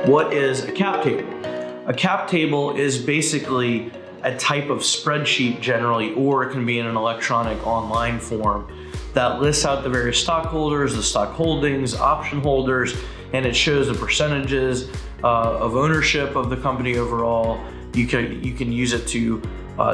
What is a cap table? A cap table is basically a type of spreadsheet generally, or it can be in an electronic online form that lists out the various stockholders, the stock holdings, option holders, and it shows the percentages of ownership of the company overall. You can use it to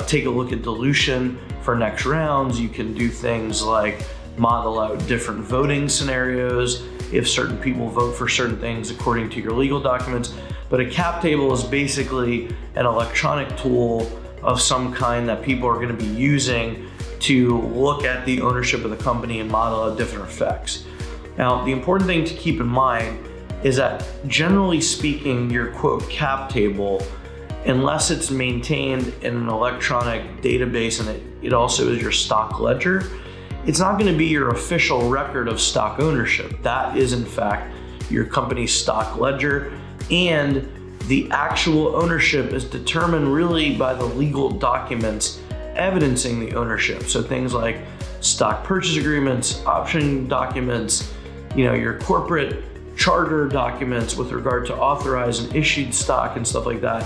take a look at dilution for next rounds. You can do things like model out different voting scenarios if certain people vote for certain things according to your legal documents. But a cap table is basically an electronic tool of some kind that people are going to be using to look at the ownership of the company and model out different effects. Now, the important thing to keep in mind is that generally speaking, your quote cap table, unless it's maintained in an electronic database and it also is your stock ledger, it's not going to be your official record of stock ownership. That is in fact your company's stock ledger, and the actual ownership is determined really by the legal documents evidencing the ownership. So things like stock purchase agreements, option documents, your corporate charter documents with regard to authorized and issued stock and stuff like that.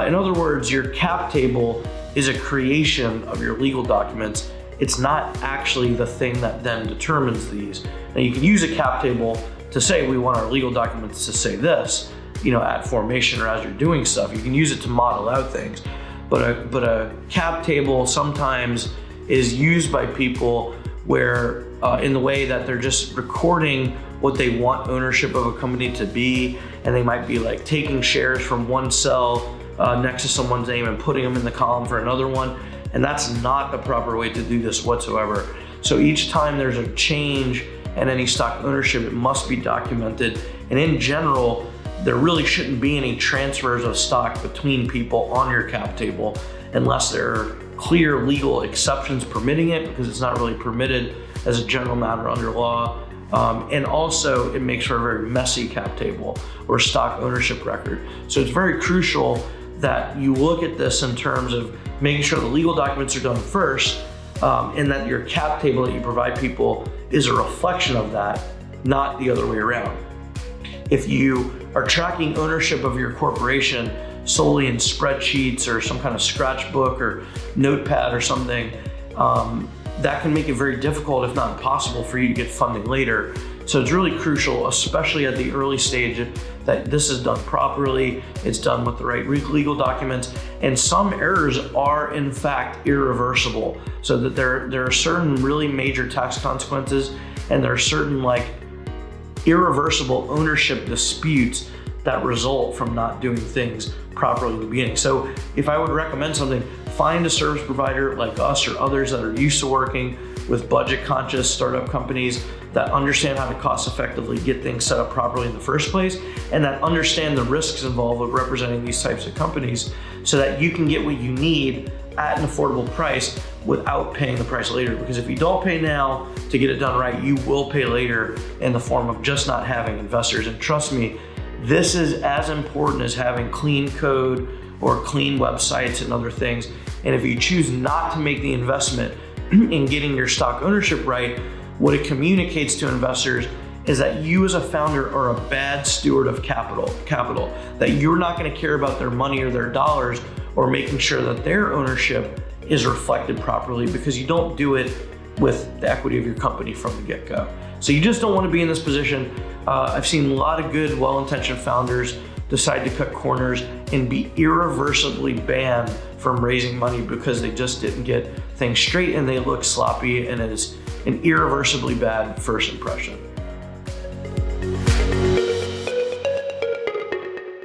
In other words, your cap table is a creation of your legal documents. It's not actually the thing that then determines these. Now you can use a cap table to say we want our legal documents to say this, at formation or as you're doing stuff. You can use it to model out things. But a cap table sometimes is used by people where in the way that they're just recording what they want ownership of a company to be, and they might be like taking shares from one cell next to someone's name and putting them in the column for another one. And that's not the proper way to do this whatsoever. So each time there's a change in any stock ownership, it must be documented. And in general, there really shouldn't be any transfers of stock between people on your cap table unless there are clear legal exceptions permitting it, because it's not really permitted as a general matter under law. And also it makes for a very messy cap table or stock ownership record. So it's very crucial that you look at this in terms of making sure the legal documents are done first, and that your cap table that you provide people is a reflection of that, not the other way around. If you are tracking ownership of your corporation solely in spreadsheets or some kind of scratchbook or notepad or something, that can make it very difficult, if not impossible, for you to get funding later. So it's really crucial, especially at the early stage, that this is done properly, it's done with the right legal documents, and some errors are in fact irreversible. So that there are certain really major tax consequences, and there are certain irreversible ownership disputes that result from not doing things properly in the beginning. So if I would recommend something, find a service provider like us or others that are used to working with budget-conscious startup companies that understand how to cost-effectively get things set up properly in the first place, and that understand the risks involved with representing these types of companies, so that you can get what you need at an affordable price without paying the price later. Because if you don't pay now to get it done right, you will pay later in the form of just not having investors. And trust me, this is as important as having clean code or clean websites and other things. And if you choose not to make the investment in getting your stock ownership right, what it communicates to investors is that you as a founder are a bad steward of capital, that you're not going to care about their money or their dollars or making sure that their ownership is reflected properly, because you don't do it with the equity of your company from the get-go. So you just don't want to be in this position. I've seen a lot of good, well-intentioned founders decide to cut corners and be irreversibly banned from raising money because they just didn't get things straight and they look sloppy, and it is an irreversibly bad first impression.